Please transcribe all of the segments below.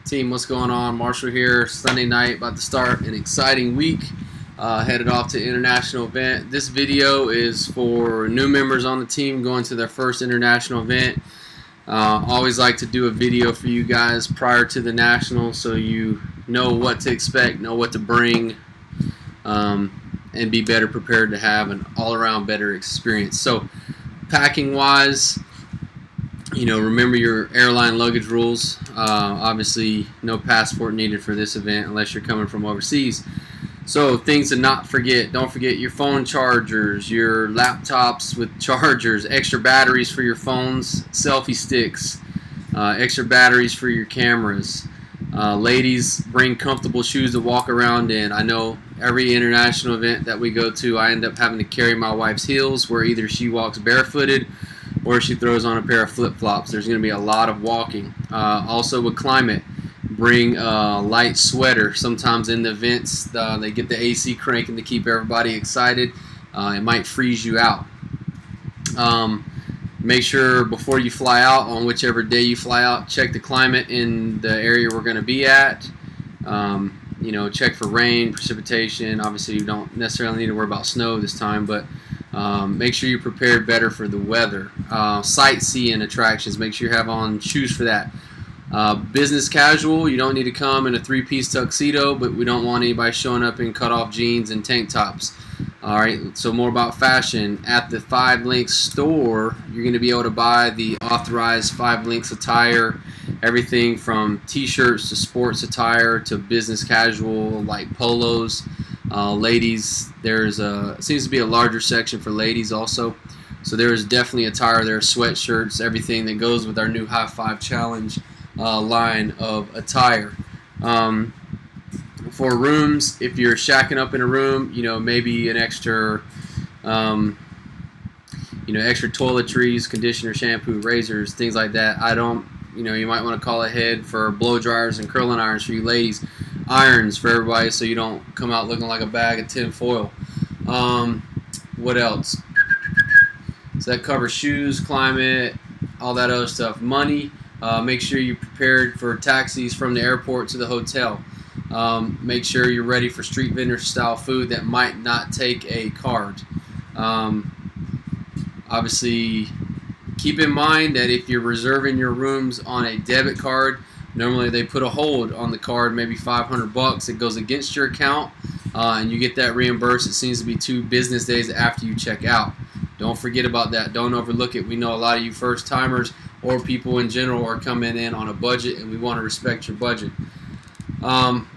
Team, what's going on? Marshall here. Sunday night, about to start an exciting week. Headed off to international event. This video is for new members on the team going to their first international event. Always like to do a video for you guys prior to the national so you know what to expect, know what to bring, and be better prepared to have an all-around better experience. So packing wise, remember your airline luggage rules. Obviously, no passport needed for this event unless you're coming from overseas. So things to not forget. Don't forget your phone chargers, your laptops with chargers, extra batteries for your phones, selfie sticks, extra batteries for your cameras. Ladies, bring comfortable shoes to walk around in. I know every international event that we go to, I end up having to carry my wife's heels where either she walks barefooted or she throws on a pair of flip-flops. There's going to be a lot of walking. Also with climate, bring a light sweater. Sometimes in the events, they get the AC cranking to keep everybody excited. It might freeze you out. Make sure before you fly out, on whichever day you fly out, check the climate in the area we're going to be at. Check for rain, precipitation. Obviously, you don't necessarily need to worry about snow this time, but make sure you're prepared better for the weather. Sightseeing attractions, make sure you have on shoes for that. Business casual, you don't need to come in a three-piece tuxedo, but we don't want anybody showing up in cut-off jeans and tank tops. Alright, so more about fashion. At the 5 Links store, you're going to be able to buy the authorized 5 Links attire, everything from t-shirts to sports attire to business casual like polos. Ladies, seems to be a larger section for ladies also. So there's definitely attire there, sweatshirts, everything that goes with our new High Five Challenge line of attire. For rooms, if you're shacking up in a room, maybe an extra, extra toiletries, conditioner, shampoo, razors, things like that. You might want to call ahead for blow dryers and curling irons for you ladies, irons for everybody so you don't come out looking like a bag of tin foil. What else? So that covers shoes, climate, all that other stuff. Money, make sure you're prepared for taxis from the airport to the hotel. Make sure you're ready for street vendor style food that might not take a card. Obviously, keep in mind that if you're reserving your rooms on a debit card, normally they put a hold on the card, maybe $500. It goes against your account, and you get that reimbursed. It seems to be 2 business days after you check out. Don't forget about that. Don't overlook it. We know a lot of you first timers or people in general are coming in on a budget, and we want to respect your budget.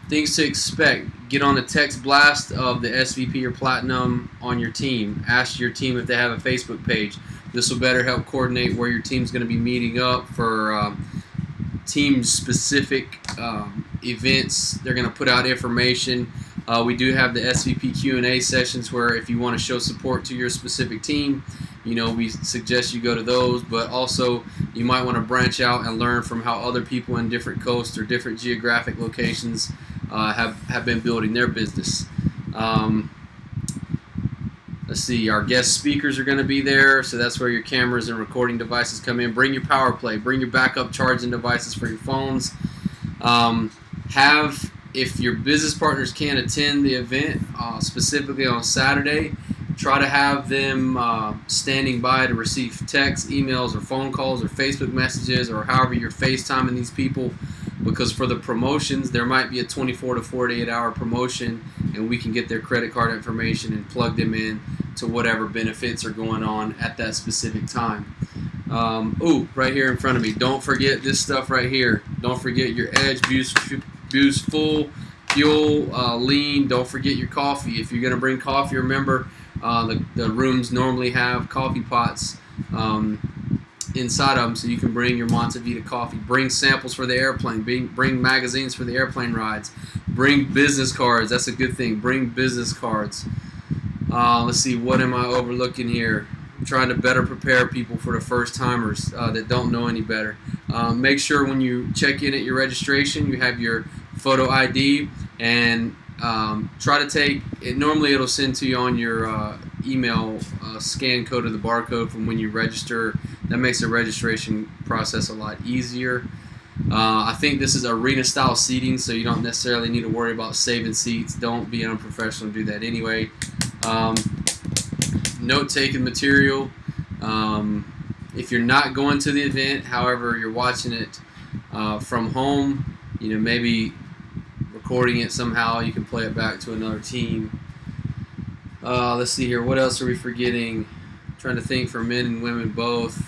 Things to expect. Get on a text blast of the SVP or Platinum on your team. Ask your team if they have a Facebook page. This will better help coordinate where your team's going to be meeting up for team-specific events. They're going to put out information. We do have the SVP Q&A sessions where if you want to show support to your specific team, we suggest you go to those, but also you might want to branch out and learn from how other people in different coasts or different geographic locations have been building their business. Let's see, our guest speakers are going to be there, so that's where your cameras and recording devices come in. Bring your power play, bring your backup charging devices for your phones. If your business partners can't attend the event, specifically on Saturday, try to have them standing by to receive texts, emails, or phone calls, or Facebook messages, or however you're FaceTiming these people, because for the promotions, there might be a 24 to 48 hour promotion, and we can get their credit card information and plug them in to whatever benefits are going on at that specific time. Right here in front of me, don't forget this stuff right here. Don't forget your Edge Boost Full Fuel Lean. Don't forget your coffee. If you're going to bring coffee, remember the rooms normally have coffee pots inside of them, so you can bring your Montevita coffee. Bring samples for the airplane. Bring magazines for the airplane rides. Bring business cards. That's a good thing. Bring business cards. Let's see, what am I overlooking here? I'm trying to better prepare people for the first timers that don't know any better. Make sure when you check in at your registration, you have your photo ID, and try to take it. Normally it'll send to you on your email scan code of the barcode from when you register. That makes the registration process a lot easier. I think this is arena style seating, so you don't necessarily need to worry about saving seats. Don't be unprofessional and do that anyway. Note-taking material. If you're not going to the event, however, you're watching it from home, maybe recording it somehow, you can play it back to another team. Let's see here. What else are we forgetting? I'm trying to think for men and women both.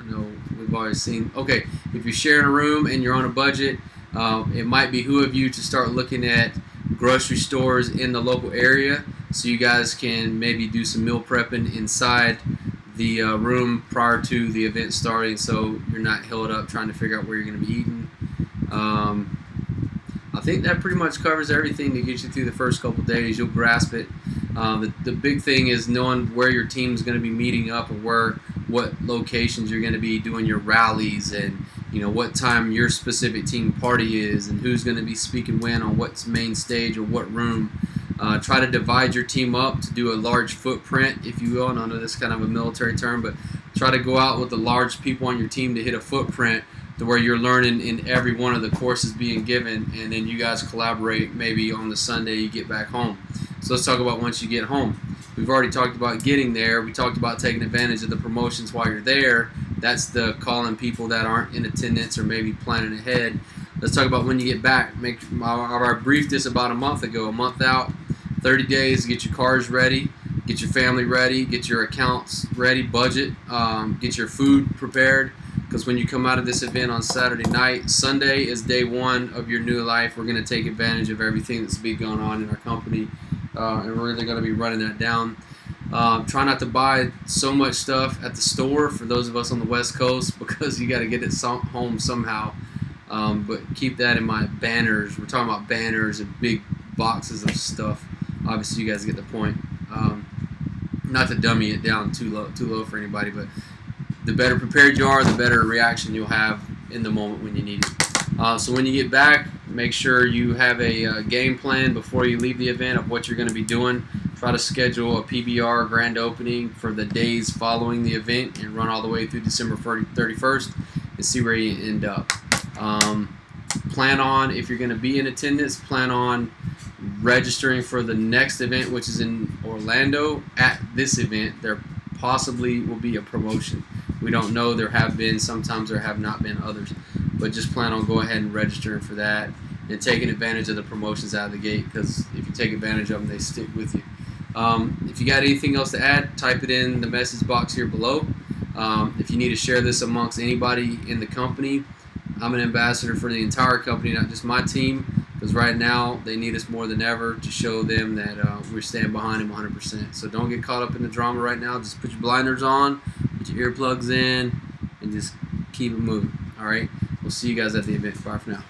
I know we've already seen. Okay, if you're sharing a room and you're on a budget, it might behoove you to start looking at grocery stores in the local area, so you guys can maybe do some meal prepping inside the room prior to the event starting, so you're not held up trying to figure out where you're going to be eating. I think that pretty much covers everything to get you through the first couple days. You'll grasp it. The big thing is knowing where your team is going to be meeting up, or what locations you're going to be doing your rallies, and what time your specific team party is, and who's going to be speaking when on what main stage or what room. Try to divide your team up to do a large footprint, if you will. And I know that's kind of a military term, but try to go out with the large people on your team to hit a footprint to where you're learning in every one of the courses being given, and then you guys collaborate maybe on the Sunday you get back home. So let's talk about once you get home. We've already talked about getting there. We talked about taking advantage of the promotions while you're there. That's the calling people that aren't in attendance or maybe planning ahead. Let's talk about when you get back. I briefed this about a month ago. A month out, 30 days, get your cars ready, get your family ready, get your accounts ready, budget, get your food prepared. Because when you come out of this event on Saturday night, Sunday is day one of your new life. We're going to take advantage of everything that's been going on in our company, and we're really going to be running that down. Try not to buy so much stuff at the store for those of us on the West Coast, because you got to get it home somehow. But keep that in mind. Banners. We're talking about banners and big boxes of stuff. Obviously, you guys get the point. Not to dummy it down too low for anybody, but the better prepared you are, the better reaction you'll have in the moment when you need it. So when you get back, make sure you have a game plan before you leave the event of what you're going to be doing. Try to schedule a PBR grand opening for the days following the event and run all the way through December 31st and see where you end up. Plan on, if you're going to be in attendance, plan on registering for the next event, which is in Orlando. At this event, there possibly will be a promotion. We don't know. There have been. Sometimes there have not been others. But just plan on going ahead and registering for that and taking advantage of the promotions out of the gate, because if you take advantage of them, they stick with you. If you got anything else to add, type it in the message box here below. If you need to share this amongst anybody in the company, I'm an ambassador for the entire company, not just my team, because right now they need us more than ever to show them that we stand behind them 100%. So don't get caught up in the drama right now. Just put your blinders on, put your earplugs in, and just keep it moving. All right? We'll see you guys at the event. Bye for now.